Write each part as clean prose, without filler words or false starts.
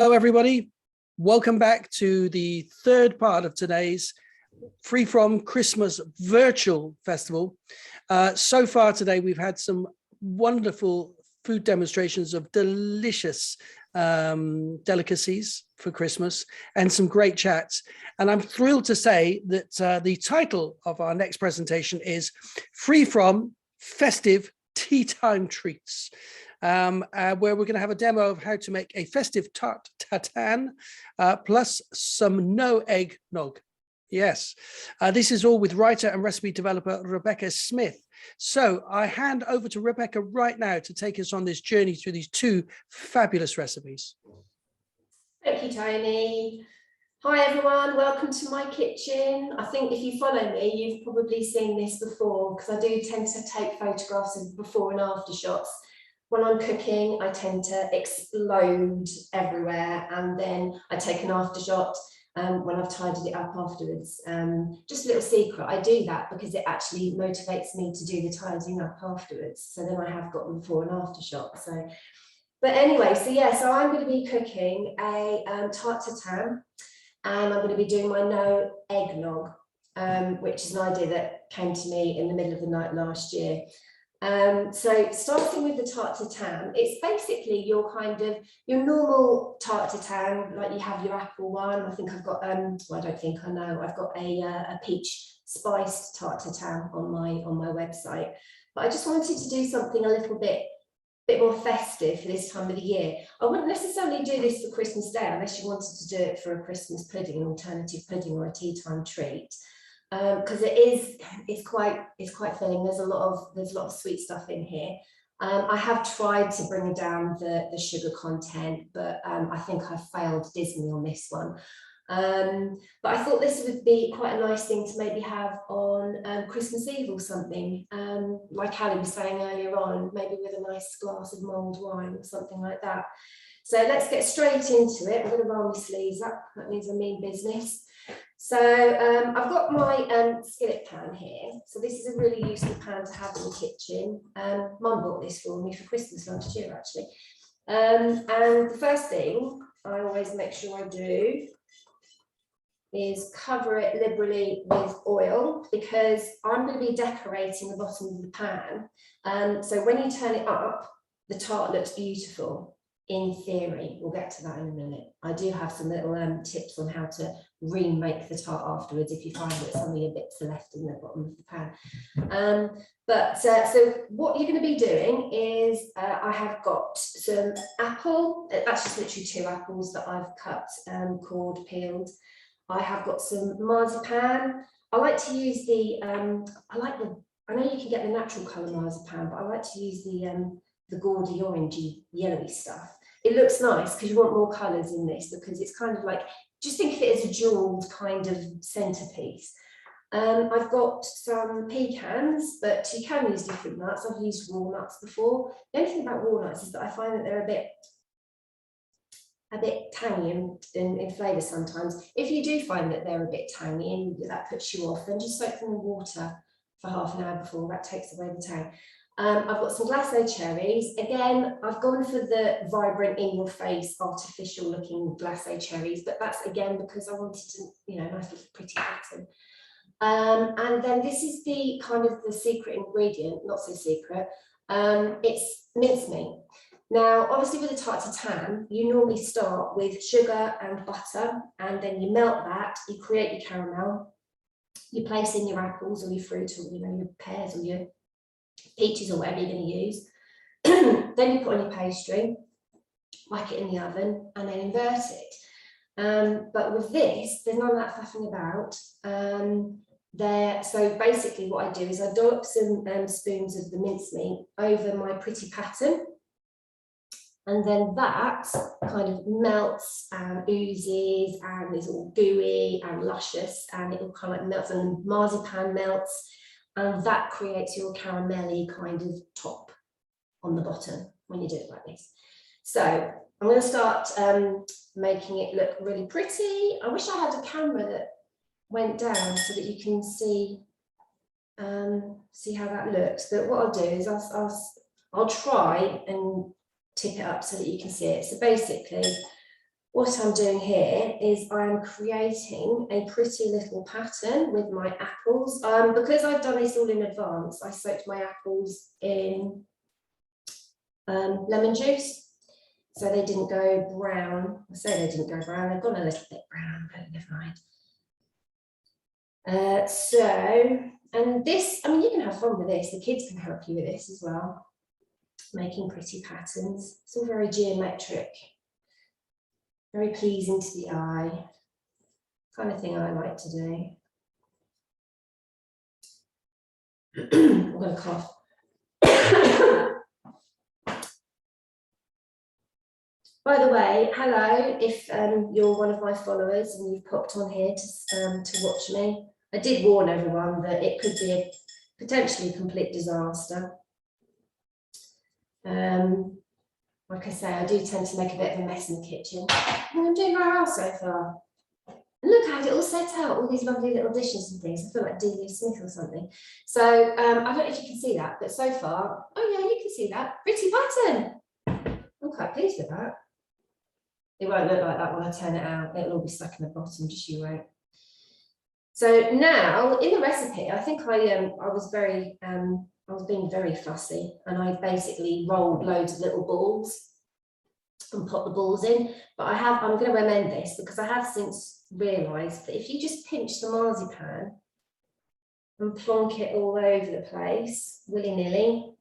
Hello, everybody. Welcome back to the third part of today's Free From Christmas virtual festival. So far today, we've had some wonderful food demonstrations of delicious delicacies for Christmas and some great chats. And I'm thrilled to say that the title of our next presentation is Free From Festive Teatime Treats. Where we're going to have a demo of how to make a festive Tart Tatin plus some No-Eggnog. Yes, this is all with writer and recipe developer Rebecca Smith. So I hand over to Rebecca right now to take us on this journey through these two fabulous recipes. Thank you, Tony. Hi everyone, welcome to my kitchen. I think if you follow me, you've probably seen this before because I do tend to take photographs of before and after shots. When I'm cooking, I tend to explode everywhere, and then I take an after shot when I've tidied it up afterwards. Just a little secret, I do that because it actually motivates me to do the tidying up afterwards. So then I have got the before and after shot. But anyway, so I'm going to be cooking a Tart Tatin, and I'm going to be doing my No-Eggnog, which is an idea that came to me in the middle of the night last year. So starting with the Tart Tatin, it's basically your normal Tart Tatin, like you have your apple one. I think I've got well, I don't think I know, I've got a peach spiced Tart Tatin on my website, but I just wanted to do something a little bit more festive for this time of the year. I wouldn't necessarily do this for Christmas Day unless you wanted to do it for a Christmas pudding, an alternative pudding, or a tea time treat. Because it's quite filling. There's a lot of sweet stuff in here. I have tried to bring down the sugar content, but I think I failed dismally on this one. But I thought this would be quite a nice thing to maybe have on Christmas Eve or something. Like Ali was saying earlier on, maybe with a nice glass of mulled wine or something like that. So let's get straight into it. I'm going to roll my sleeves up. That means I mean business. So I've got my skillet pan here. So this is a really useful pan to have in the kitchen. Mum bought this for me for Christmas last year, actually. And the first thing I always make sure I do is cover it liberally with oil, because I'm going to be decorating the bottom of the pan. So when you turn it up, the tart looks beautiful. In theory, we'll get to that in a minute. I do have some little tips on how to remake the tart afterwards if you find that some of your bits are left in the bottom of the pan. So what you're going to be doing is I have got some apple. That's just literally 2 apples that I've cut, cored, peeled. I have got some marzipan. I like to use I know you can get the natural colour marzipan, but I like to use the gaudy orangey yellowy stuff. It looks nice because you want more colours in this, because it's kind of like, just think of it as a jewelled kind of centrepiece. I've got some pecans, but you can use different nuts. I've used walnuts before. The only thing about walnuts is that I find that they're a bit tangy in flavour sometimes. If you do find that they're a bit tangy and that puts you off, then just soak them in water for half an hour before. That takes away the tang. I've got some glacé cherries. Again, I've gone for the vibrant, in-your-face, artificial-looking glacé cherries, but that's again because I wanted to, nice little pretty pattern. And then this is the kind of the secret ingredient, not so secret. It's mincemeat. Now, obviously, with a Tart Tatin, you normally start with sugar and butter, and then you melt that. You create your caramel. You place in your apples or your fruit, or your pears or your peaches or whatever you're going to use. Then you put on your pastry, whack it in the oven, and then invert it. But with this, there's none of that faffing about. So basically what I do is I dollop some spoons of the mincemeat over my pretty pattern, and then that kind of melts and oozes and is all gooey and luscious, and it all kind of like melts, and the marzipan melts. And that creates your caramelly kind of top on the bottom when you do it like this. So I'm going to start making it look really pretty. I wish I had a camera that went down so that you can see how that looks. But what I'll do is I'll try and tip it up so that you can see it. So basically, what I'm doing here is I'm creating a pretty little pattern with my apples. Because I've done this all in advance, I soaked my apples in lemon juice, so they didn't go brown. I say they didn't go brown, they've gone a little bit brown, but never mind. And this, I mean, you can have fun with this. The kids can help you with this as well, making pretty patterns. It's all very geometric, very pleasing to the eye, kind of thing I like to do. I'm going to cough. By the way, hello, if you're one of my followers and you've popped on here to watch me. I did warn everyone that it could be a potentially complete disaster. Like I say, I do tend to make a bit of a mess in the kitchen. I'm doing very well so far. And look, I had it all set out, all these lovely little dishes and things. I feel like D.V. Smith or something. So I don't know if you can see that, but so far, oh yeah, you can see that. Pretty pattern. I'm quite pleased with that. It won't look like that when I turn it out. It'll all be stuck in the bottom, just you wait. So now in the recipe, I think I was being very fussy, and I basically rolled loads of little balls and put the balls in. But I'm going to amend this because I have since realised that if you just pinch the marzipan and plonk it all over the place willy-nilly,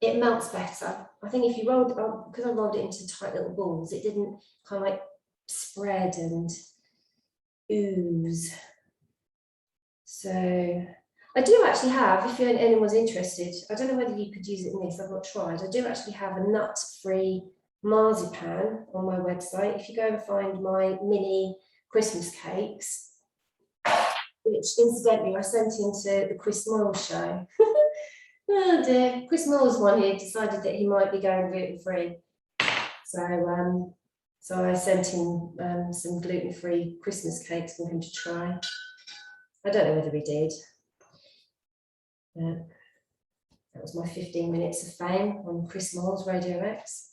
it melts better. I think if you rolled, because I rolled it into tight little balls, it didn't kind of like spread and ooze. So I do actually have, if anyone's interested, I don't know whether you could use it in this, I've not tried. I do actually have a nut-free marzipan on my website. If you go and find my mini Christmas cakes, which incidentally I sent into the Chris Moyle show. Oh dear, Chris Moore's one here decided that he might be going gluten-free. So I sent him some gluten-free Christmas cakes for him to try. I don't know whether he did. That was my 15 minutes of fame on Chris Moore's Radio X.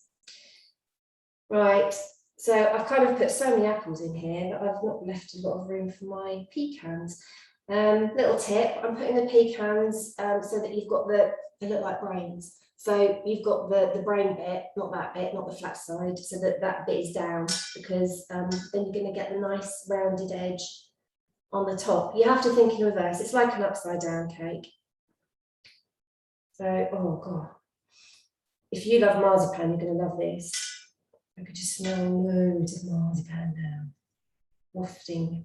Right, so I've kind of put so many apples in here that I've not left a lot of room for my pecans. Little tip, I'm putting the pecans so that you've got they look like brains. So you've got the brain bit, not that bit, not the flat side, so that bit is down, because then you're going to get the nice rounded edge on the top. You have to think in reverse. It's like an upside down cake. So, oh God. If you love marzipan, you're going to love this. I could just smell loads of marzipan now, wafting.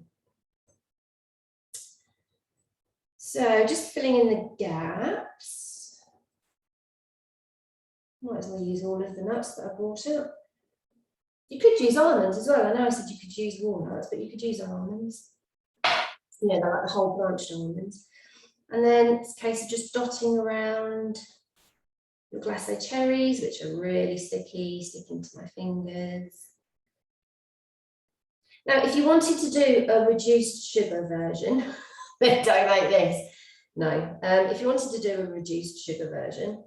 So just filling in the gaps. Might as well use all of the nuts that I brought out. You could use almonds as well. I know I said you could use walnuts, but you could use almonds. You know, they're like the whole blanched almonds. And then it's a case of just dotting around your glacé cherries, which are really sticky, sticking to my fingers. Now, if you wanted to do a reduced sugar version, then don't like this. No, if you wanted to do a reduced sugar version,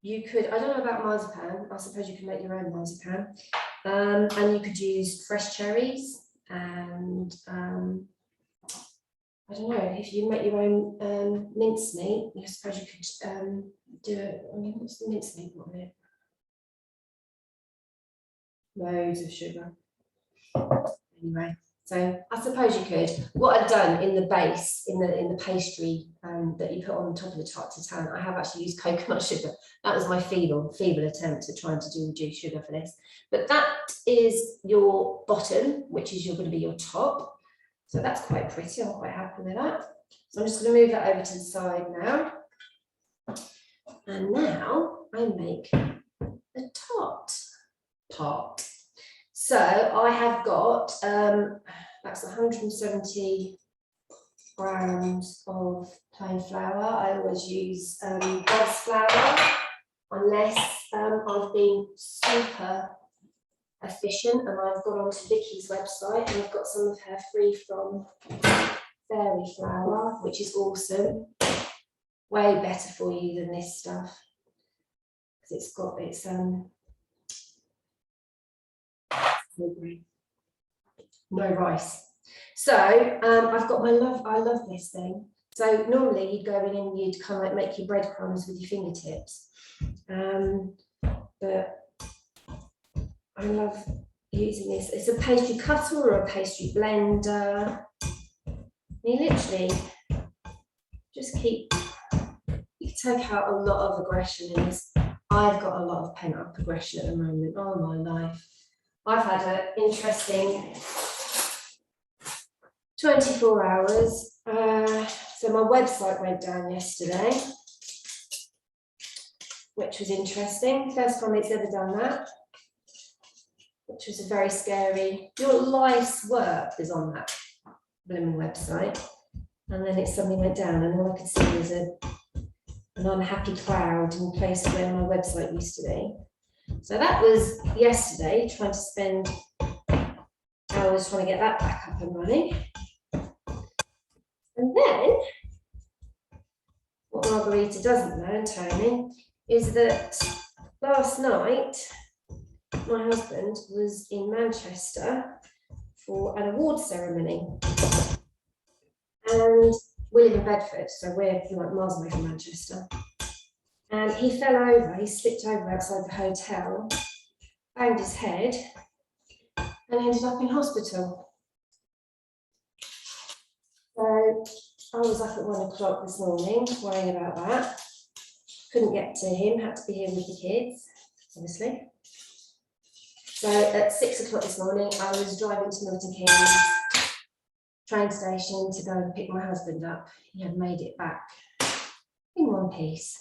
you could, I don't know about marzipan, I suppose you can make your own marzipan, and you could use fresh cherries, and I don't know, if you make your own mincemeat, I suppose you could do it. I mean, what's the mincemeat got in it? Loads of sugar. Anyway, so I suppose you could. What I've done in the base, in the pastry that you put on the top of the Tart Tatin, I have actually used coconut sugar. That was my feeble attempt at trying to do reduced sugar for this. But that is your bottom, which is going to be your top. So that's quite pretty. I'm quite happy with that. So I'm just going to move that over to the side now. And now I make the tart. So I have got, that's 170 grams of plain flour. I always use Bob's flour, unless I've been super efficient and I've gone onto Vicky's website and I've got some of her free from fairy flour, which is awesome. Way better for you than this stuff. it's got its no rice. So I've got my I love this thing. So normally you'd go in and you'd kind of like make your breadcrumbs with your fingertips. But I love using this. It's a pastry cutter or a pastry blender. You literally just keep, you can take out a lot of aggression in this. I've got a lot of pent-up aggression at the moment. Oh my life. I've had an interesting 24 hours. So my website went down yesterday, which was interesting. First time it's ever done that, which was a very scary. Your life's work is on that blooming website. And then it suddenly went down, and all I could see was an unhappy cloud in the place where my website used to be. So that was yesterday, trying to spend hours trying to get that back up and running. And then, what Margarita doesn't know, Tony, is that last night, my husband was in Manchester for an award ceremony. And we live in Bedford, so we're like miles away from Manchester. And he fell over, he slipped over outside the hotel, banged his head, and ended up in hospital. So I was up at 1 o'clock this morning, worrying about that. Couldn't get to him, had to be here with the kids, obviously. So at 6 o'clock this morning, I was driving to Milton Keynes train station to go and pick my husband up. He had made it back in one piece.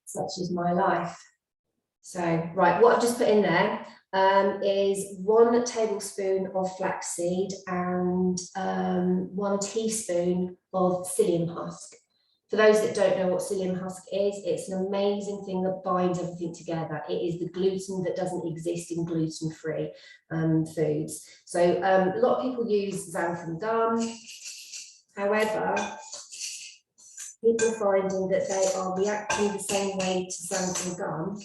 Such is my life. So, right, what I've just put in there is 1 tablespoon of flaxseed and 1 teaspoon of psyllium husk. For those that don't know what psyllium husk is, it's an amazing thing that binds everything together. It is the gluten that doesn't exist in gluten-free foods. So a lot of people use xanthan gum. However, people are finding that they are reacting the same way to xanthan gum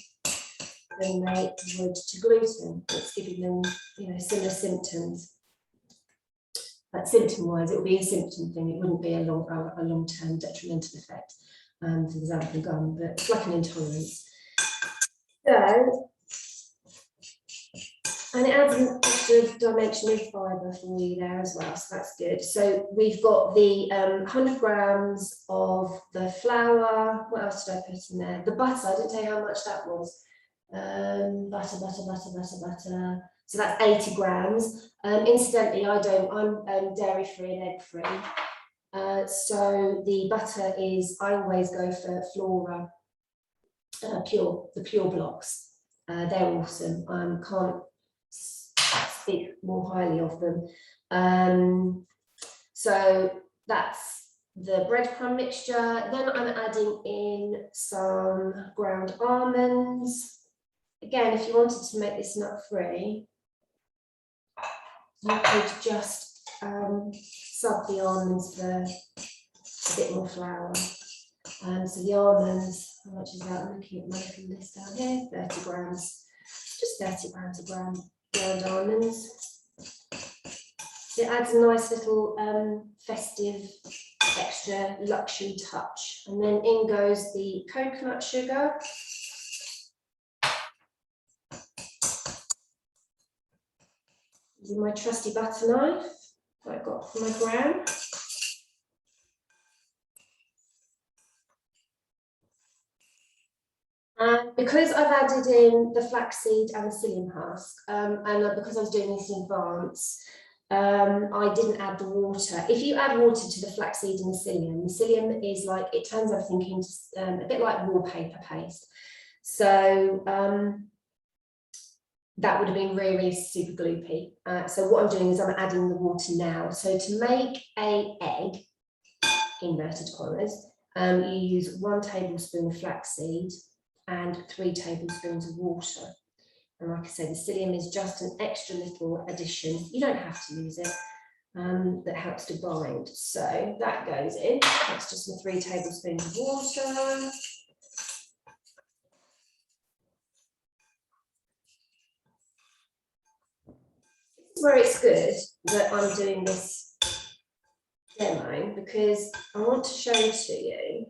than they would to gluten. It's giving them, similar symptoms. But symptom-wise, it would be a symptom thing. It wouldn't be a long-term detrimental effect for the xanthan gum, but it's like an intolerance. So, and it adds an extra dimension of fibre for you there as well, so that's good. So we've got the 100 grams of the flour. What else did I put in there? The butter. I didn't tell you how much that was. Butter. So that's 80 grams. Incidentally, I'm dairy-free and egg-free. So the butter is, I always go for Flora the pure blocks. They're awesome. Can't speak more highly of them. So that's the breadcrumb mixture. Then I'm adding in some ground almonds. Again, if you wanted to make this nut-free, you could just sub the almonds for a bit more flour. So the almonds, how much is that? I'm looking at my little list down here, 30 grams, just 30 grams of ground almonds. It adds a nice little festive, extra luxury touch. And then in goes the coconut sugar. Using my trusty butter knife that I got from my gran. And because I've added in the flaxseed and the psyllium husk, and because I was doing this in advance, I didn't add the water. If you add water to the flaxseed and the psyllium is like, it turns everything into a bit like wallpaper paste. So that would have been really, really super gloopy. So what I'm doing is I'm adding the water now. So to make an egg, inverted commas, you use 1 tablespoon of flaxseed and 3 tablespoons of water. And like I said, the psyllium is just an extra little addition. You don't have to use it, that helps to bind. So that goes in. That's just 3 tablespoons of water. is where it's good that I'm doing this demo, because I want to show to you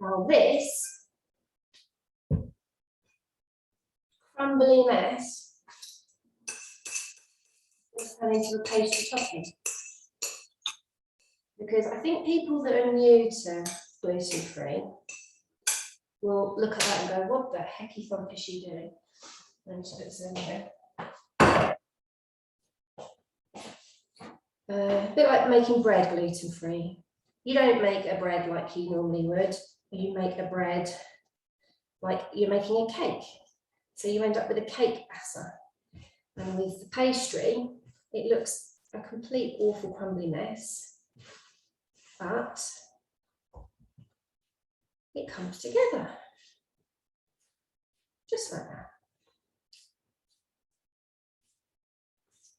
how this crumbly mess is turning into a pastry topping. Because I think people that are new to gluten-free will look at that and go, what the hecky thump is she doing? And so it's in here. A bit like making bread gluten-free. You don't make a bread like you normally would. You make a bread like you're making a cake. So you end up with a cake batter. And with the pastry, it looks a complete awful crumbly mess, but it comes together. Just like that.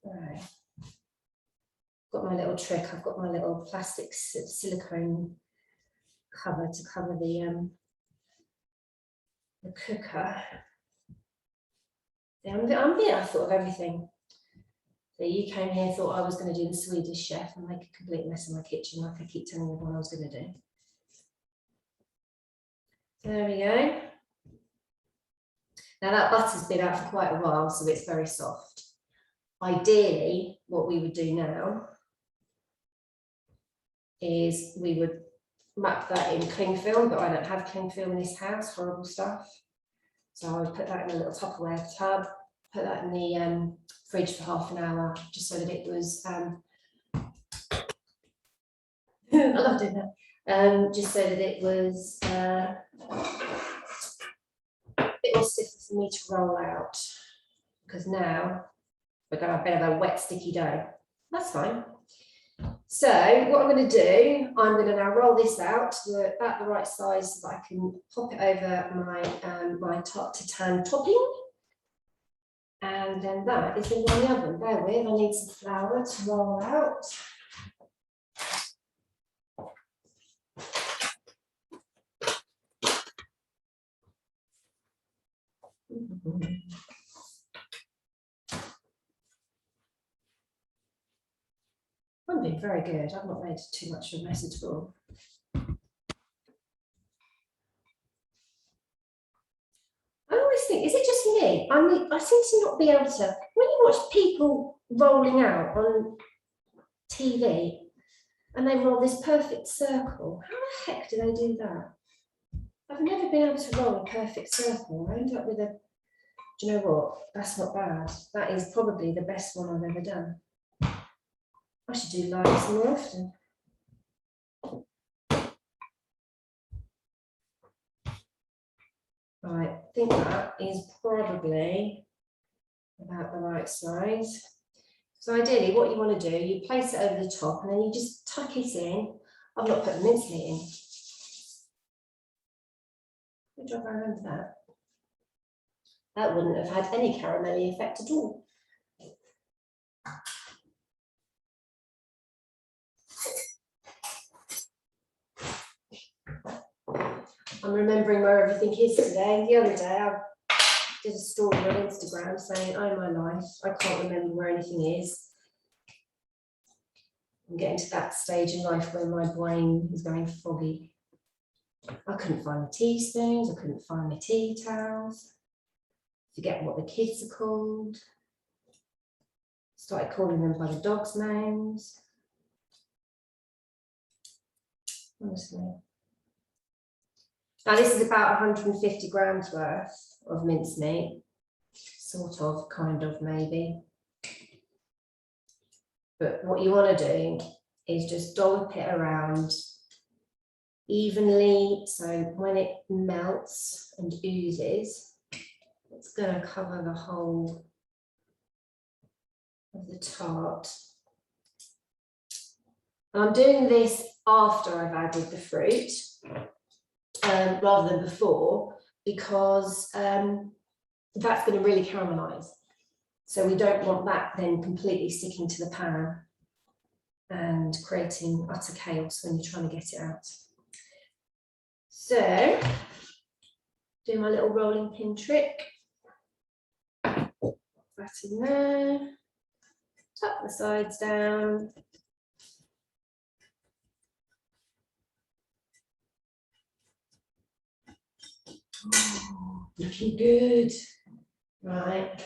Right. Got my little trick. I've got my little plastic silicone cover to cover the cooker. I thought of everything. So you came here, thought I was going to do the Swedish chef and make a complete mess in my kitchen, like I keep telling you what I was going to do. There we go. Now that butter's been out for quite a while, so it's very soft. Ideally, what we would do now is we would wrap that in cling film, but I don't have cling film in this house, horrible stuff. So I would put that in a little Tupperware tub, put that in the fridge for half an hour, just so that it was, I love doing that, just so that it was a bit more stiffer for me to roll out, because now we're going to have a bit of a wet, sticky dough. That's fine. So what I'm going to do, I'm going to now roll this out to about the right size so that I can pop it over my my Tart Tatin topping. And then that is in the oven. Bear with, I need some flour to roll out. I'm being very good. I've not made too much of a mess at all. I always think, is it just me? I seem to not be able to, when you watch people rolling out on TV and they roll this perfect circle, how the heck do they do that? I've never been able to roll a perfect circle. I end up with a, do you know what? That's not bad. That is probably the best one I've ever done. I should do lives more often. Right, I think that is probably about the right size. So ideally what you want to do, you place it over the top and then you just tuck it in. I've not put the mincemeat in. Good job I remember that. That wouldn't have had any caramelly effect at all. I'm remembering where everything is today. The other day I did a story on Instagram saying, oh my life, I can't remember where anything is. I'm getting to that stage in life where my brain is going foggy. I couldn't find the teaspoons, I couldn't find my tea towels, forget what the kids are called, started calling them by the dogs' names. Honestly. Now this is about 150 grams worth of mincemeat, sort of, kind of, maybe. But what you want to do is just dollop it around evenly, so when it melts and oozes, it's going to cover the whole of the tart. And I'm doing this after I've added the fruit, rather than before, because that's going to really caramelise. So we don't want that then completely sticking to the pan and creating utter chaos when you're trying to get it out. So, do my little rolling pin trick. fat in there. Tuck the sides down. Oh, looking good. Right.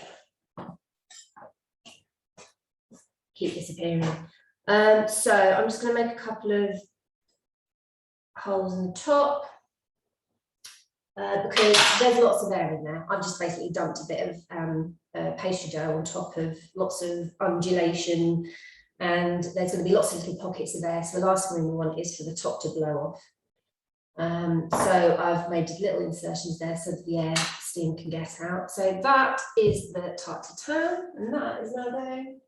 Keep disappearing. So I'm just going to make a couple of holes in the top because there's lots of air in there. I've just basically dumped a bit of pastry dough on top of lots of undulation, and there's going to be lots of little pockets of air. So the last thing we want is for the top to blow off. So I've made little insertions there so that the air steam can get out. So that is the Tart Tatin, and that is now going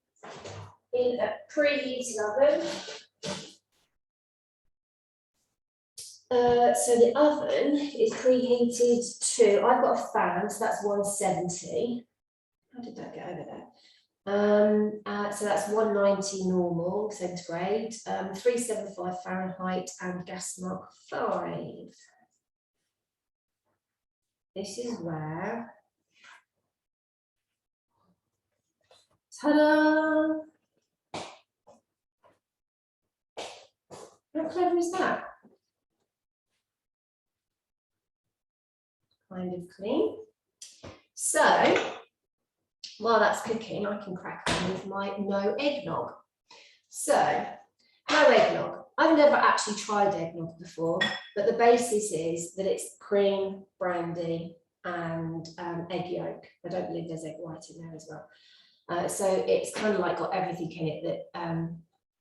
in a preheated oven. So the oven is preheated to, I've got a fan, so that's 170. How did that get over there? So that's 190 normal centigrade, 375 Fahrenheit, and gas mark 5. This is where, ta-da! How clever is that? Kind of clean. So while that's cooking, I can crack on with my no-eggnog. So no-eggnog. I've never actually tried eggnog before, but the basis is that it's cream, brandy, and egg yolk. I don't believe there's egg white in there as well. So it's kind of like got everything in it that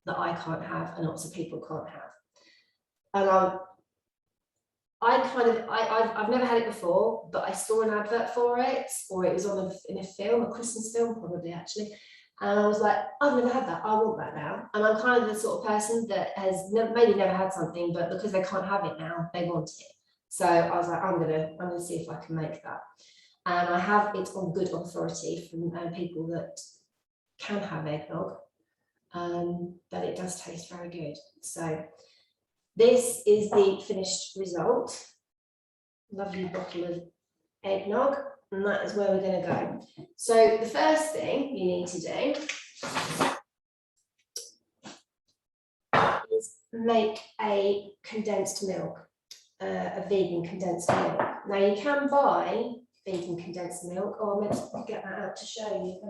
that I can't have and lots of people can't have. And I've never had it before, but I saw an advert for it, or it was on in a film, a Christmas film probably actually, and I was like, I've never had that, I want that now. And I'm kind of the sort of person that has maybe never had something, but because they can't have it now, they want it. So I was like, I'm gonna see if I can make that. And I have it on good authority from people that can have eggnog, that it does taste very good. So this is the finished result. Lovely bottle of eggnog, and that is where we're going to go. So the first thing you need to do is make a condensed milk, a vegan condensed milk. Now you can buy vegan condensed milk, or I'm going to get that out to show you.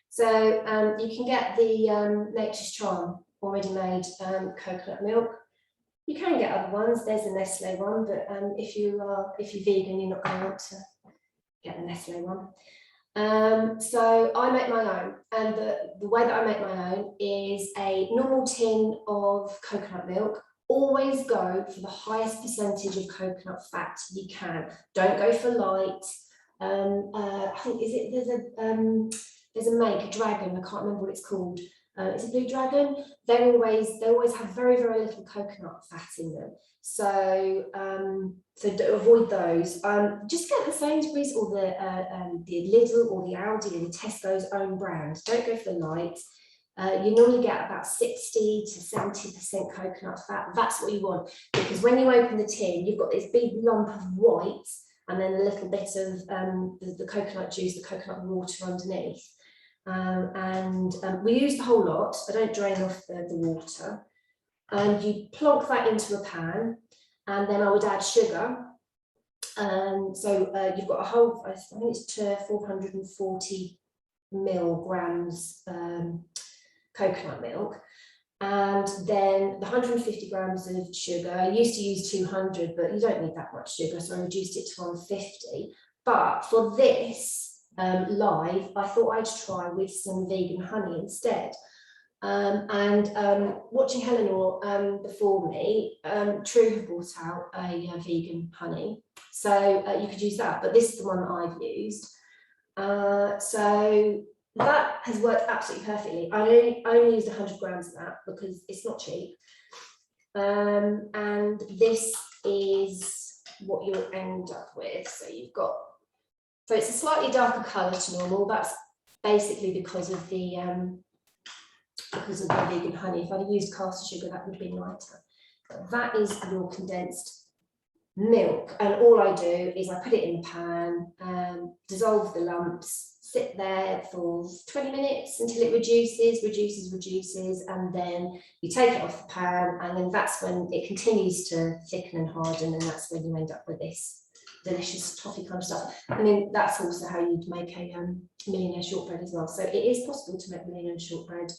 So you can get the Nature's Charm already made coconut milk. You can get other ones. There's a Nestle one, but if you're vegan, you're not going to want to get the Nestle one. So I make my own, and the way that I make my own is a normal tin of coconut milk. Always go for the highest percentage of coconut fat you can. Don't go for light. I think there's a dragon, I can't remember what it's called. It's a Blue Dragon. They always have very, very little coconut fat in them. So so avoid those. Just get the Sainsbury's or the Lidl or the Aldi or the Tesco's own brand. Don't go for the light. You normally get about 60 to 70% coconut fat. That's what you want, because when you open the tin, you've got this big lump of white and then a little bit of the coconut juice, the coconut water underneath. We use the whole lot. I don't drain off the water. And you plonk that into a pan, and then I would add sugar. So you've got a whole, I think it's 440 milligrams coconut milk, and then the 150 grams of sugar. I used to use 200, but you don't need that much sugar, so I reduced it to 150. But for this live, I thought I'd try with some vegan honey instead. Watching Eleanor before me, True have brought out a vegan honey, so you could use that, but this is the one that I've used. So that has worked absolutely perfectly. I only used 100 grams of that because it's not cheap. And this is what you'll end up with. So you've got, so it's a slightly darker colour to normal. That's basically because of the vegan honey. If I'd used caster sugar, that would have been lighter. But that is your condensed milk, and all I do is I put it in the pan, dissolve the lumps, sit there for 20 minutes until it reduces, and then you take it off the pan, and then that's when it continues to thicken and harden, and that's when you end up with this delicious toffee kind of stuff. I mean, that's also how you'd make a millionaire shortbread as well. So it is possible to make millionaire shortbread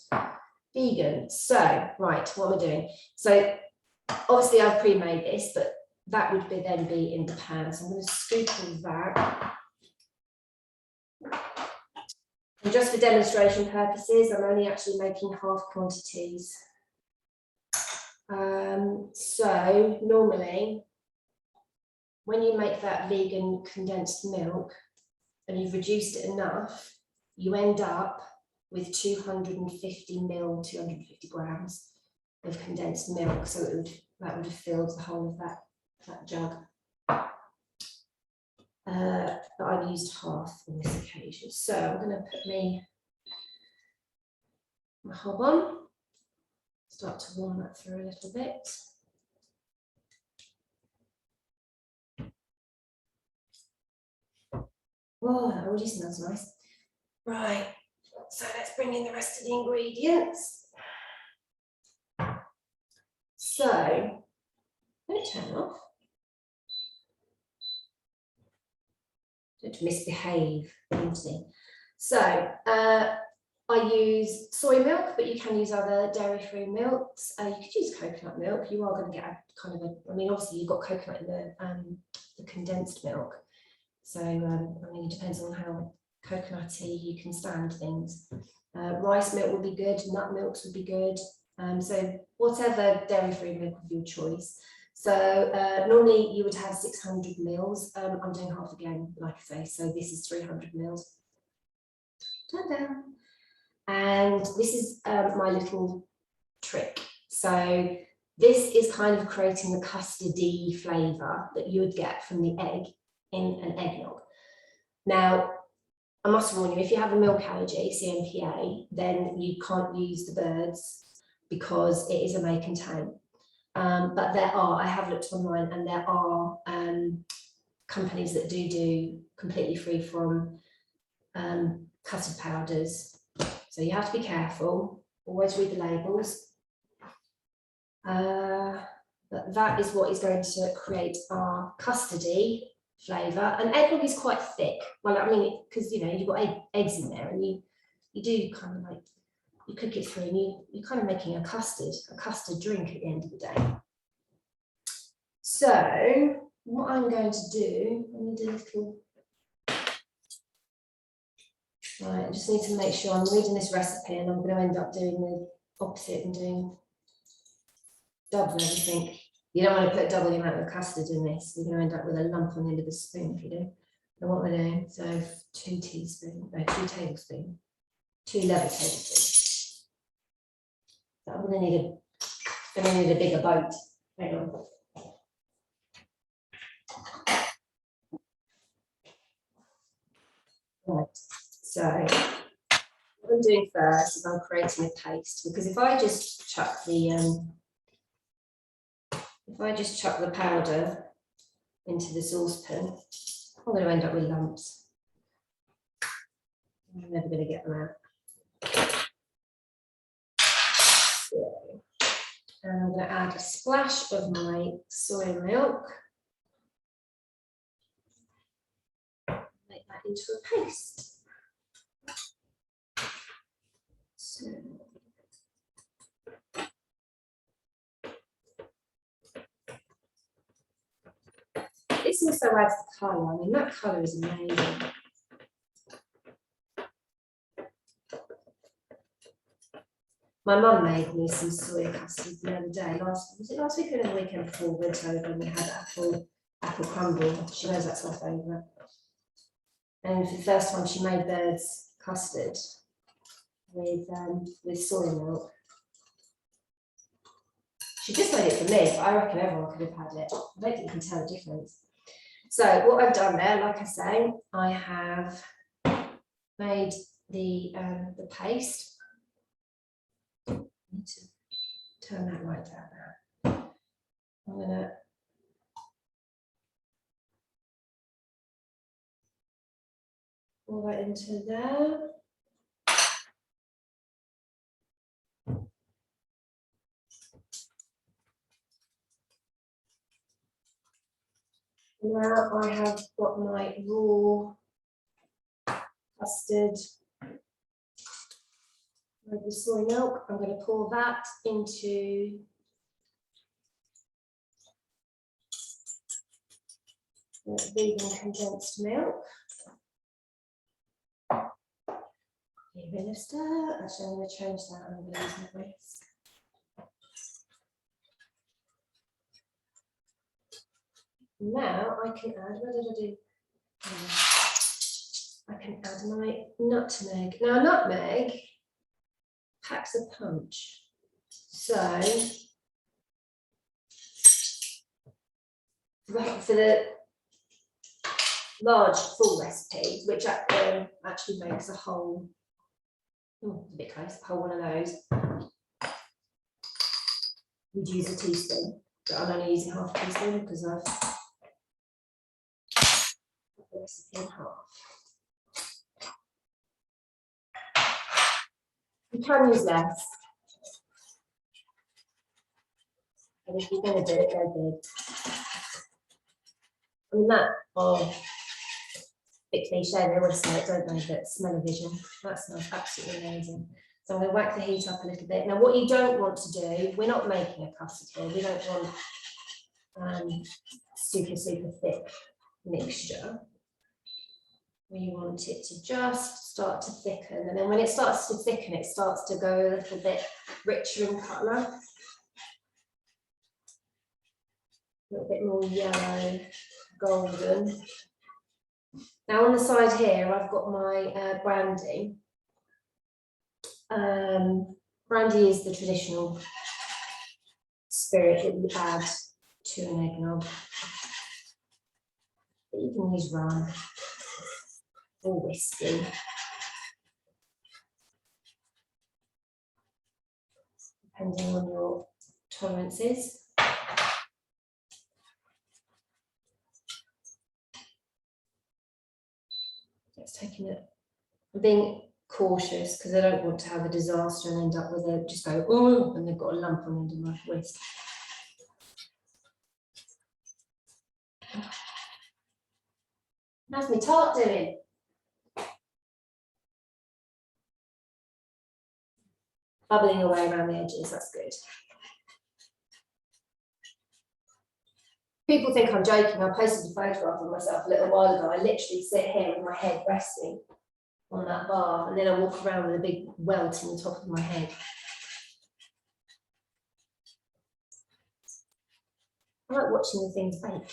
vegan. So, right, what am I doing? So obviously I've pre-made this, but that would then be in the pan. So I'm going to scoop all that. And just for demonstration purposes, I'm only actually making half quantities. So normally, when you make that vegan condensed milk and you've reduced it enough, you end up with 250 ml, 250 grams of condensed milk. So that would have filled the whole of that jug. But I've used half on this occasion. So I'm going to put my hob on, start to warm that through a little bit. Oh, that already smells nice. Right, so let's bring in the rest of the ingredients. So, let me turn off. Don't misbehave, Lindsay. So, I use soy milk, but you can use other dairy-free milks. You could use coconut milk. You are going to get a kind of I mean, obviously you've got coconut in the condensed milk. So, I mean, it depends on how coconutty you can stand things. Rice milk would be good, nut milks would be good. So whatever dairy-free milk of your choice. So normally you would have 600 mils. I'm doing half again, like I say, so this is 300 mils. Ta-da! And this is my little trick. So this is kind of creating the custardy flavour that you would get from the egg in an eggnog. Now, I must warn you, if you have a milk allergy, CMPA, then you can't use the birds because it is a make and take. But I have looked online, and there are companies that do completely free from custard powders. So you have to be careful, always read the labels. But that is what is going to create our custardy flavour. And eggnog is quite thick. Well, I mean, because you've got eggs in there, and you do kind of like, you cook it through, and you're kind of making a custard drink at the end of the day. So what I'm going to do, let me do a little. Right, I just need to make sure I'm reading this recipe, and I'm going to end up doing the opposite and doing double everything. You don't want to put double the amount of custard in this. You're going to end up with a lump on the end of the spoon if you do. And what we're doing, so 2 tablespoons, 2 level tablespoons. So I'm going to need a bigger boat. Hang on. Right. So what I'm doing first is I'm creating a paste, because if I just chuck the powder into the saucepan, I'm going to end up with lumps. I'm never going to get them out. So, and I'm going to add a splash of my soy milk. Make that into a paste. So, this also adds the colour. I mean, that colour is amazing. My mum made me some soy custard the other day. Was it last week or the weekend before we went over and we had apple crumble? She knows that's my favourite. And for the first time, she made bird's custard with soy milk. She just made it for me, but I reckon everyone could have had it. I don't think you can tell the difference. So what I've done there, like I say, I have made the paste. I need to turn that right down now. I'm going to All right into there. Now I have got my raw custard with the soy milk. I'm going to pour that into the vegan condensed milk. Give it a stir. Actually, I'm going to change that. I'm going to use my whisk. Now I can add, what did I do? I can add my nutmeg. Now, nutmeg packs a punch. So, for the large full recipe, which actually makes a whole, oh, a bit close, a whole one of those, you'd use a teaspoon, but I'm only using half a teaspoon because I've cut the recipe in half. You can use less. And if you're going to do it, go big. I mean, that, oh, bit cliche, they always say it, don't they, that smell-o-vision, that smells absolutely amazing. So I'm going to whack the heat up a little bit. Now, what you don't want to do, we're not making a custard here, we don't want super thick mixture. We want it to just start to thicken, and then when it starts to thicken, it starts to go a little bit richer in colour. A little bit more yellow, golden. Now on the side here, I've got my brandy. Brandy is the traditional spirit that you add to an eggnog. But you can use rum or whiskey. Depending on your tolerances. It's taking it. I'm being cautious because I don't want to have a disaster and end up with it just go, oh, and they've got a lump on under my wrist. How's my tart doing? Bubbling away around the edges, that's good. People think I'm joking. I posted a photograph of myself a little while ago. I literally sit here with my head resting on that bar, and then I walk around with a big welt in the top of my head. I like watching the things bake.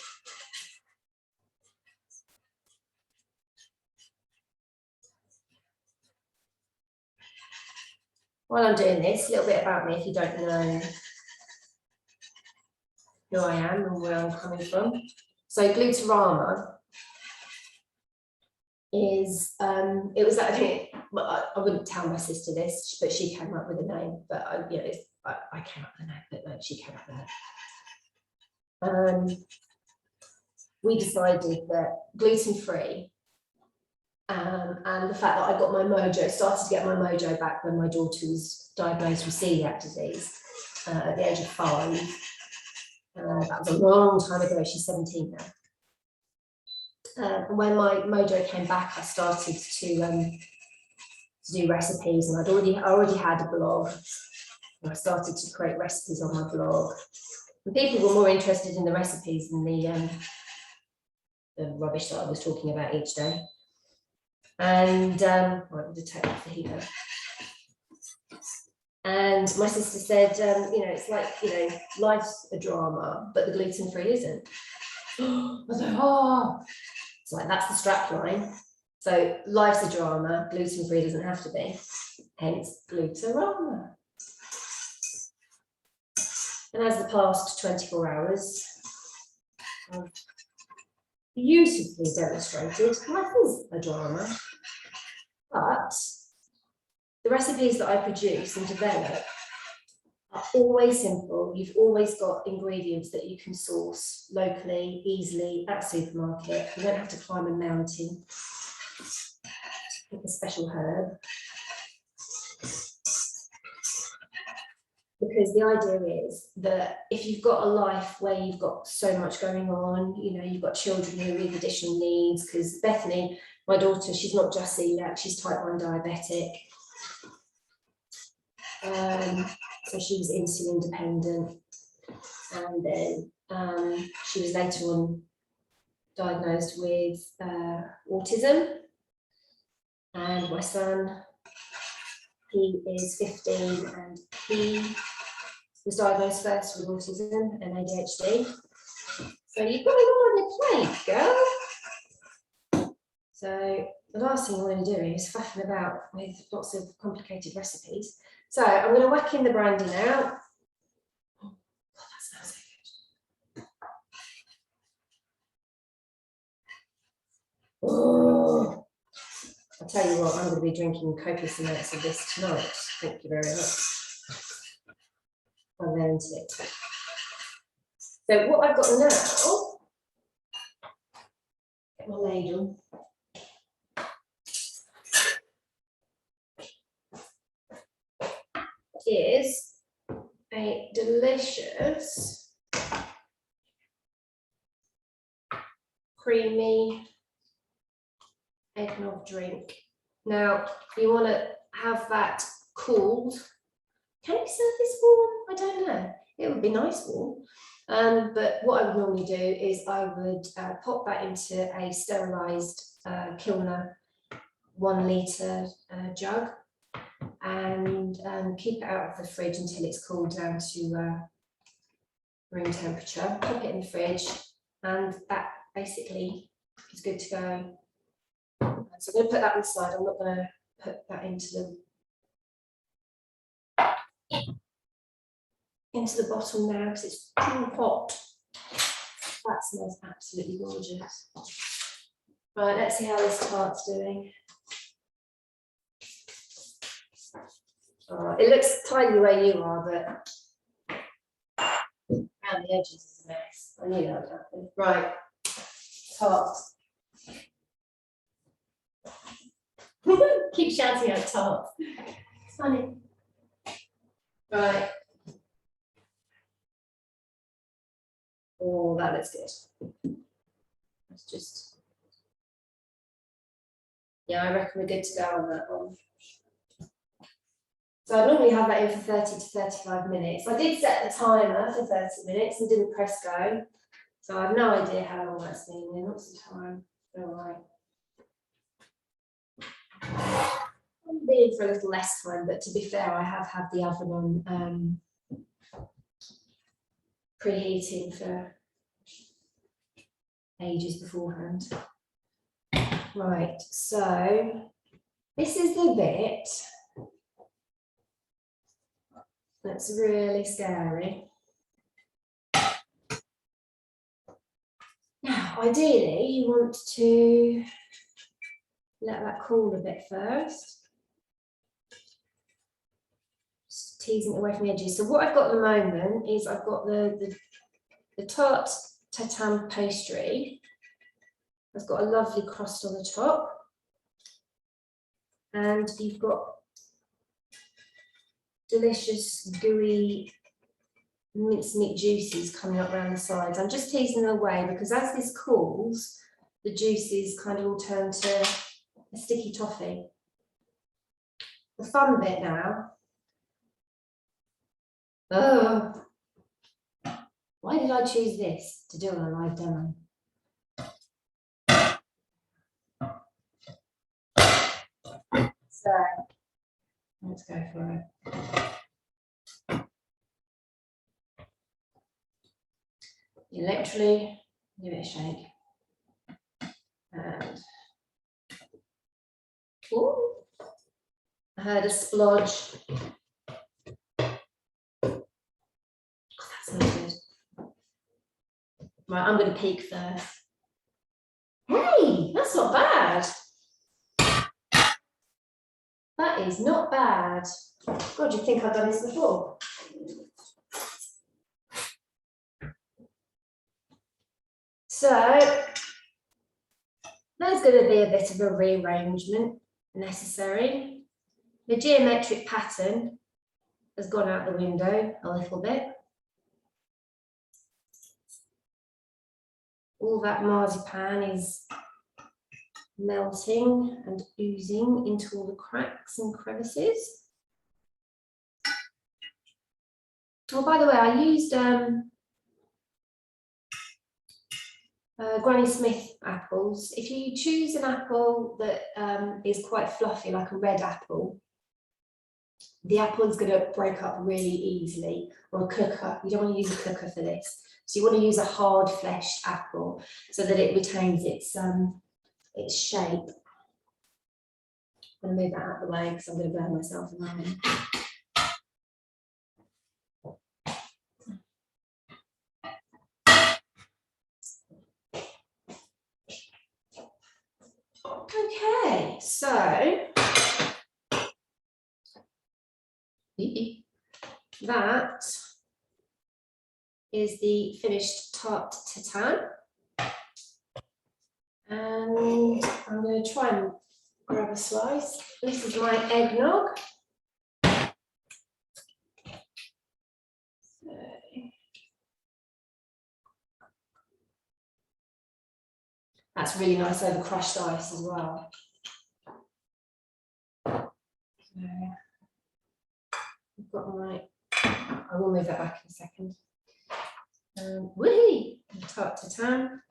While I'm doing this, a little bit about me if you don't know who I am and where I'm coming from. So Glutarama is, it was actually, well, I wouldn't tell my sister this, but she came up with a name, but I came up with a name, but no, she came up with it. We decided that gluten-free and the fact that I got my mojo, started to get my mojo back when my daughter was diagnosed with celiac disease at the age of 5. That was a long time ago, she's 17 now. And when my mojo came back, I started to do recipes, and I already had a blog, and I started to create recipes on my blog. And people were more interested in the recipes than the rubbish that I was talking about each day. And I'm going to take off the heater. And my sister said, it's like, life's a drama, but the gluten-free isn't. I was like, oh, it's like, that's the strap line. So life's a drama, gluten-free doesn't have to be, hence Glutarama. And as the past 24 hours I've beautifully demonstrated, life is a drama, but the recipes that I produce and develop are always simple. You've always got ingredients that you can source locally, easily at a supermarket. You don't have to climb a mountain. a special herb. Because the idea is that if you've got a life where you've got so much going on, you know, you've got children who have additional needs, because Bethany, my daughter, she's not just celiac, she's type 1 diabetic. So she was insulin dependent. And then she was later on diagnosed with autism. And my son, he is 15 and he was diagnosed first with autism and ADHD. So you've got it all on your plate, girl. So the last thing you want to do is faffing about with lots of complicated recipes. So I'm going to whack in the brandy now. Oh, God, that smells so good. Oh. I'll tell you what, I'm going to be drinking copious amounts of this tonight. Thank you very much. I learned it. So what I've got now, get my ladle. Is a delicious, creamy eggnog drink. Now, you want to have that cooled. Can you serve this warm? I don't know. It would be nice warm. But what I would normally do is I would pop that into a sterilised Kilner 1 litre jug and keep it out of the fridge until it's cooled down to room temperature. Pop it in the fridge, and that basically is good to go. So I'm going to put that inside. I'm not going to put that into the bottle now because it's too hot. That smells absolutely gorgeous. Right, let's see how this tart's doing. It looks tiny where you are, but around the edges is a mess. I knew that would happen. Right, tart. Keep shouting out tart. It's funny. Right. Oh, that looks good. Let's just. Yeah, I reckon we're good to go on that one. So I normally have that in for 30 to 35 minutes. I did set the timer for 30 minutes and didn't press go. So I have no idea how long that's been in. What's the time? All right. I'm being for a little less time, but to be fair, I have had the oven on preheating for ages beforehand. Right, so this is the bit that's really scary. Now, ideally, you want to let that cool a bit first. Just teasing it away from the edges. So what I've got at the moment is I've got the Tart Tatin pastry. It's got a lovely crust on the top. And you've got delicious, gooey mincemeat juices coming up around the sides. I'm just teasing them away because as this cools, the juices kind of all turn to a sticky toffee. The fun bit now. Oh, why did I choose this to do on a live demo? So let's go for it. You literally give it a shake. And ooh, I heard a splodge. Oh, that smells good. Right, I'm going to peek first. Hey, that's not bad. That is not bad. God, you'd think I've done this before. So there's going to be a bit of a rearrangement necessary. The geometric pattern has gone out the window a little bit. All that marzipan is melting and oozing into all the cracks and crevices. Oh, by the way, I used Granny Smith apples. If you choose an apple that is quite fluffy, like a red apple, the apple is going to break up really easily, or a cooker. You don't want to use a cooker for this. So you want to use a hard fleshed apple so that it retains its shape. I'm going to move that out of the way because I'm going to burn myself in that one. Okay, so that is the finished Tart Tatin. And I'm going to try and grab a slice. This is my eggnog. That's really nice over crushed ice as well. So, I've got my, I will move that back in a second. Woohoo! Tart Tatin.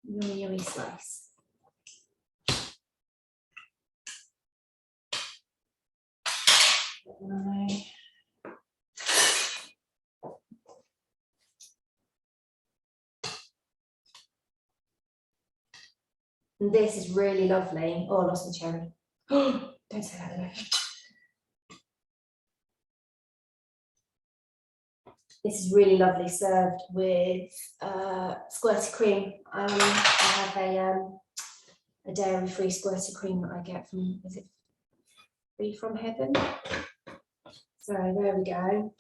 Yummy, yummy slice. And this is really lovely. Oh, I lost my cherry. Don't say that again. This is really lovely served with squirty cream. I have a dairy-free squirty cream that I get from, is it Free From Heaven? So there we go.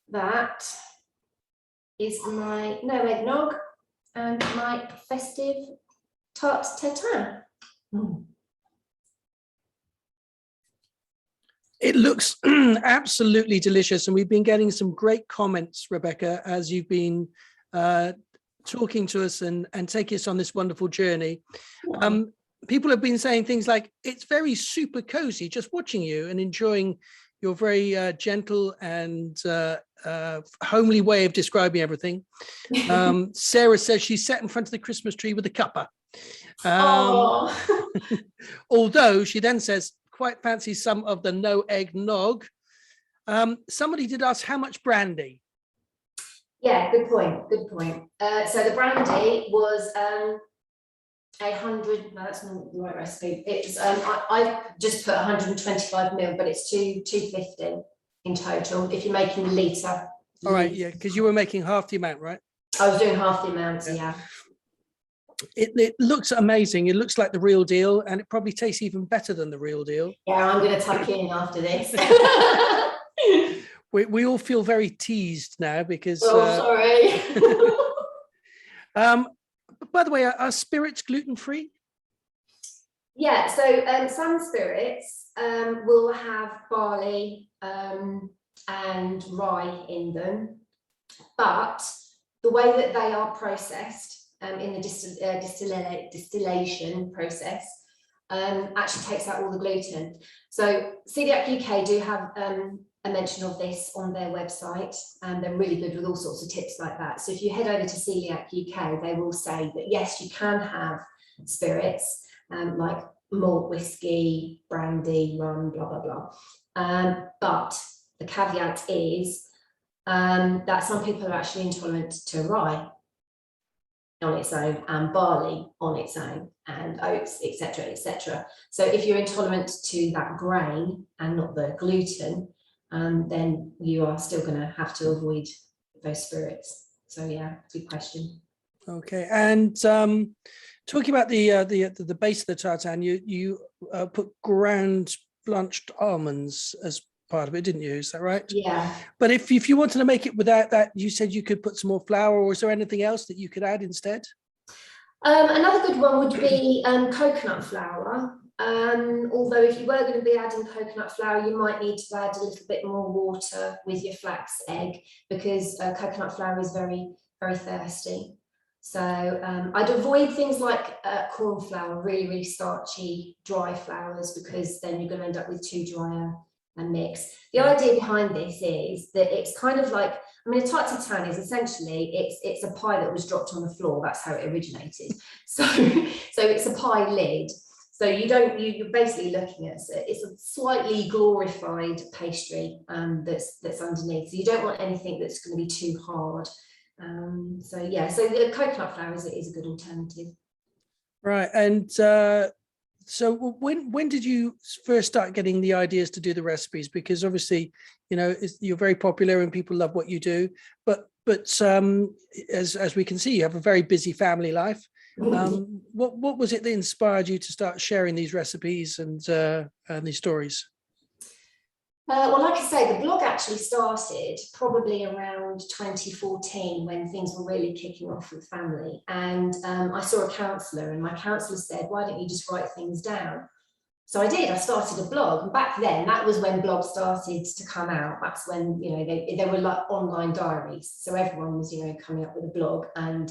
That is my No-Eggnog and my Festive Tart Tatin. It looks absolutely delicious, and we've been getting some great comments, Rebecca, as you've been talking to us and taking us on this wonderful journey. People have been saying things like, it's very super cozy just watching you and enjoying your very gentle and homely way of describing everything. Sarah says she sat in front of the Christmas tree with a cuppa. Although she then says, quite fancy some of the No-Eggnog. Somebody did ask how much brandy. Yeah, good point. Good point. So the brandy was 100. No, that's not the right recipe. It's I just put 125 ml, but it's 250 in total. If you're making a litre. All right, yeah, because you were making half the amount, right? I was doing half the amount, yeah. It looks amazing. It looks like the real deal, and it probably tastes even better than the real deal. Yeah, I'm going to tuck in after this. We all feel very teased now because. Oh, sorry. By the way, are spirits gluten-free? Yeah, so some spirits will have barley and rye in them, but the way that they are processed in the distillation process actually takes out all the gluten. So Celiac UK do have a mention of this on their website, and they're really good with all sorts of tips like that. So if you head over to Celiac UK, they will say that yes, you can have spirits like malt whiskey, brandy, rum, blah blah blah. But the caveat is that some people are actually intolerant to rye on its own, and barley on its own, and oats, etc., etc. So if you're intolerant to that grain and not the gluten, then you are still going to have to avoid those spirits. So yeah, good question. Okay, and talking about the base of the tartan, you put ground blanched almonds as part of it, didn't you? Is that right? Yeah. But if you wanted to make it without that, you said you could put some more flour, or is there anything else that you could add instead? Another good one would be coconut flour. Although if you were going to be adding coconut flour, you might need to add a little bit more water with your flax egg, because coconut flour is very, very thirsty. So I'd avoid things like corn flour, really, really starchy, dry flours, because then you're going to end up with too dry a mix. The idea behind this is that it's kind of like, I mean, a tart tatin is essentially, it's a pie that was dropped on the floor. That's how it originated. So it's a pie lid. So you're basically looking at it's a slightly glorified pastry that's underneath. So you don't want anything that's going to be too hard. So the coconut flour is a good alternative. Right, and so when did you first start getting the ideas to do the recipes? Because obviously, you're very popular and people love what you do. But as we can see, you have a very busy family life. What was it that inspired you to start sharing these recipes and these stories? Well, like I say, the blog actually started probably around 2014, when things were really kicking off with family. And I saw a counsellor, and my counsellor said, why don't you just write things down? So I did. I started a blog. And back then, that was when blogs started to come out. That's when, they were like online diaries. So everyone was, coming up with a blog, and,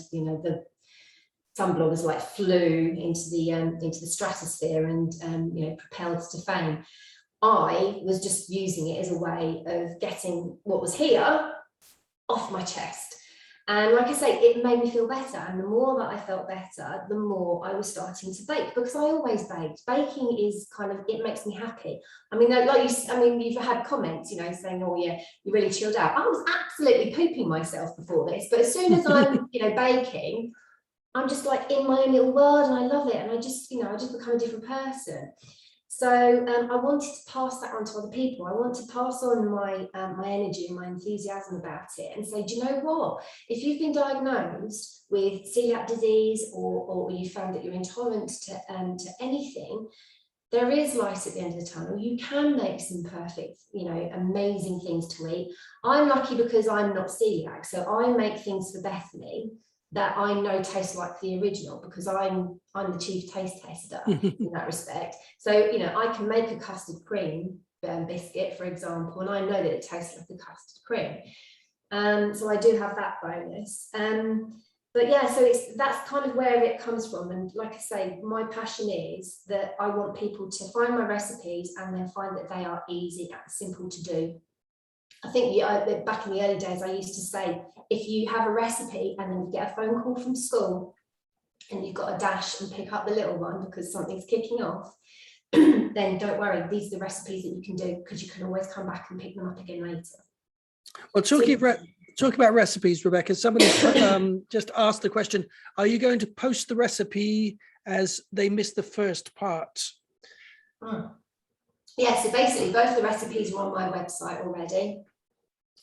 some bloggers like flew into the stratosphere and, propelled to fame. I was just using it as a way of getting what was here off my chest. And like I say, it made me feel better. And the more that I felt better, the more I was starting to bake, because I always baked. Baking is it makes me happy. I mean, you've had comments, saying, oh yeah, you really chilled out. I was absolutely pooping myself before this, but as soon as I'm, baking, I'm just like in my own little world, and I love it. And I just become a different person. So I wanted to pass that on to other people. I want to pass on my energy and my enthusiasm about it, and say, do you know what? If you've been diagnosed with celiac disease, or you found that you're intolerant to anything, there is light at the end of the tunnel. You can make some perfect, amazing things to eat. I'm lucky because I'm not celiac, so I make things for Bethany that I know taste like the original, because I'm the chief taste tester in that respect. So, I can make a custard cream biscuit, for example, and I know that it tastes like a custard cream. So I do have that bonus. But yeah, so that's kind of where it comes from. And like I say, my passion is that I want people to find my recipes and then find that they are easy and simple to do. I think back in the early days, I used to say, if you have a recipe and then you get a phone call from school and you've got to dash and pick up the little one because something's kicking off, then don't worry, these are the recipes that you can do, because you can always come back and pick them up again later. Well, talking about recipes, Rebecca, somebody just asked the question, are you going to post the recipe as they missed the first part? Yeah, so basically both the recipes are on my website already.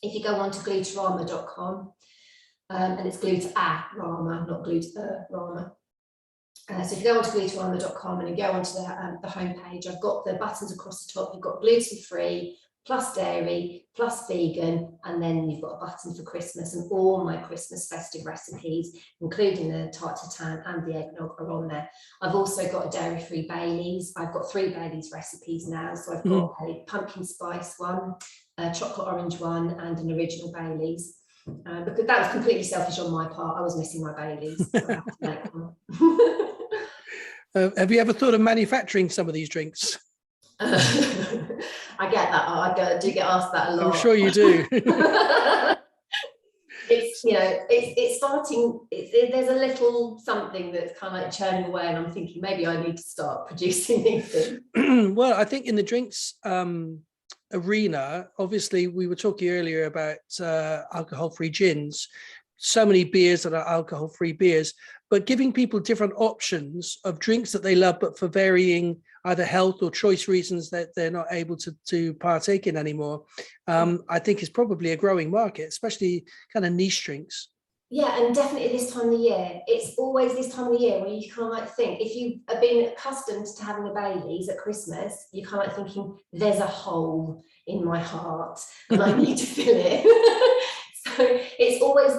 If you go on to glutarama.com, and it's glutarama, not glutarama. So if you go on to glutarama.com and you go onto the homepage, I've got the buttons across the top. You've got gluten-free, plus dairy, plus vegan, and then you've got a button for Christmas, and all my Christmas festive recipes, including the Tart Tatin and the eggnog, are on there. I've also got a dairy-free Baileys. I've got 3 Baileys recipes now. So I've got a pumpkin spice one, a chocolate orange one, and an original Baileys. Because that was completely selfish on my part. I was missing my Baileys, so I have to make one. Have you ever thought of manufacturing some of these drinks? I get that. I do get asked that a lot. I'm sure you do. It's starting. There's a little something that's kind of like churning away, and I'm thinking maybe I need to start producing these things. Well, I think in the drinks arena, obviously we were talking earlier about alcohol-free gins. So many beers that are alcohol-free beers, but giving people different options of drinks that they love, but for varying either health or choice reasons that they're not able to partake in anymore, I think is probably a growing market, especially kind of niche drinks. Yeah, and definitely this time of the year. It's always this time of the year where you kind of like think, if you have been accustomed to having a Baileys at Christmas, you're kind of like thinking, there's a hole in my heart and I need to fill it. So it's always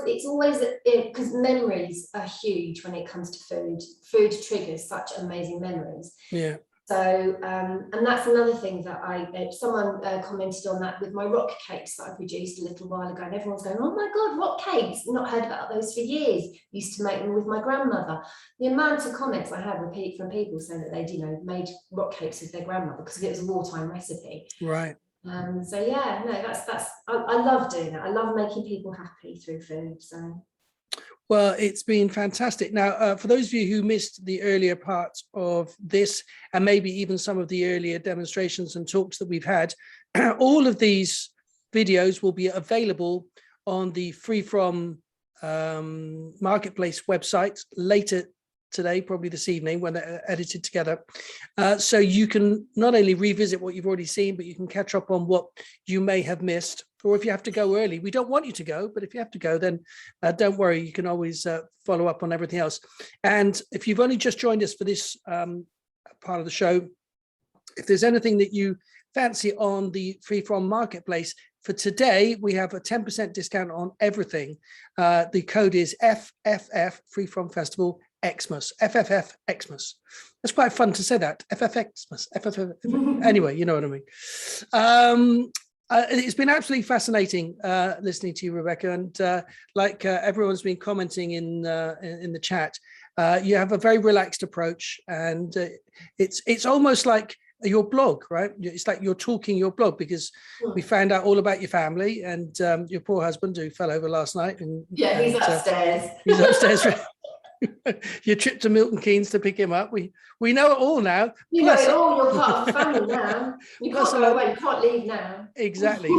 because memories are huge when it comes to food. Food triggers such amazing memories. Yeah. So and that's another thing that someone commented on that with my rock cakes that I produced a little while ago, and everyone's going, oh my god, rock cakes, not heard about those for years, used to make them with my grandmother. The amount of comments I had repeat from people saying that they'd made rock cakes with their grandmother because it was a wartime recipe. Right. So yeah, no, that's I love doing that. I love making people happy through food. So well, it's been fantastic. Now, for those of you who missed the earlier parts of this, and maybe even some of the earlier demonstrations and talks that we've had, all of these videos will be available on the Free From Marketplace website later today, probably this evening when they're edited together. So you can not only revisit what you've already seen, but you can catch up on what you may have missed. Or if you have to go early, we don't want you to go, but if you have to go, then don't worry, you can always follow up on everything else. And if you've only just joined us for this part of the show, if there's anything that you fancy on the Free From Marketplace, for today, we have a 10% discount on everything. The code is FFF, Free From Festival, Xmas, FFF, Xmas. That's quite fun to say that, FFF, Xmas, FFF. Anyway, you know what I mean. It's been absolutely fascinating listening to you, Rebecca, and like everyone's been commenting in the chat, you have a very relaxed approach, and it's almost like your blog, right? It's like you're talking your blog, because we found out all about your family and your poor husband who fell over last night. Yeah, he's upstairs. He's upstairs. Your trip to Milton Keynes to pick him up. We know it all now. You know it all. You're part of the family now. You can't go away. You can't leave now. Exactly.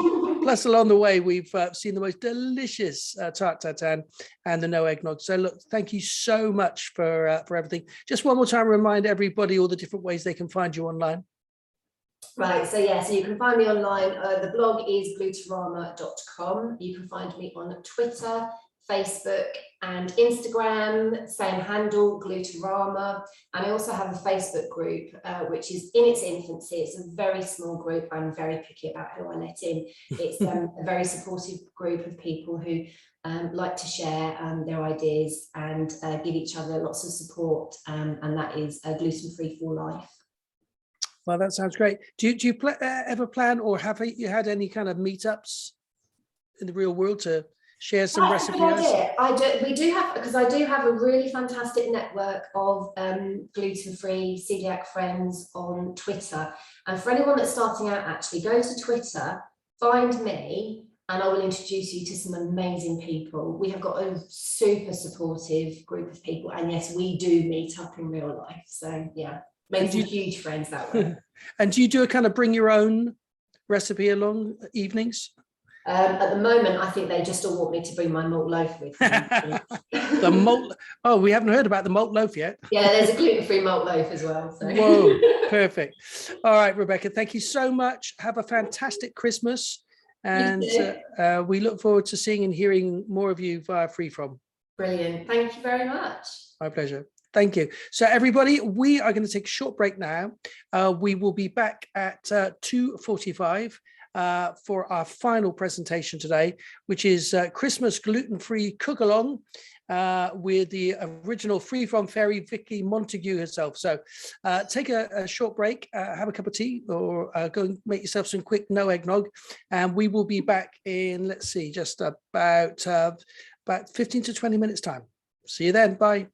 Plus, along the way, we've seen the most delicious Tart Tatin and the No-Eggnog. So, look, thank you so much for everything. Just one more time, remind everybody all the different ways they can find you online. Right, so yeah, so you can find me online. The blog is glutarama.com. You can find me on Twitter, Facebook and Instagram, same handle, Glutarama. And I also have a Facebook group, which is in its infancy. It's a very small group. I'm very picky about who I let in. It's a very supportive group of people who like to share their ideas and give each other lots of support. And that is Gluten Free for Life. Well, that sounds great. Do you ever plan, or have you had any kind of meetups in the real world to share some recipes? We do have, because I do have a really fantastic network of gluten-free celiac friends on Twitter. And for anyone that's starting out, actually go to Twitter, find me, and I will introduce you to some amazing people. We have got a super supportive group of people, and yes, we do meet up in real life. So yeah, made some huge friends that way. And do you do a kind of bring your own recipe along evenings? At the moment, I think they just all want me to bring my malt loaf with me. The malt. Oh, we haven't heard about the malt loaf yet. Yeah, there's a gluten-free malt loaf as well. So. Whoa, perfect. All right, Rebecca, thank you so much. Have a fantastic Christmas. And we look forward to seeing and hearing more of you via Free From. Brilliant. Thank you very much. My pleasure. Thank you. So everybody, we are going to take a short break now. We will be back at 2:45 for our final presentation today, which is Christmas gluten-free cook-along with the original Free From Fairy, Vicky Montague herself. So take a short break, have a cup of tea, or go and make yourself some quick no-eggnog, and we will be back in, let's see, just about 15 to 20 minutes time. See you then. Bye.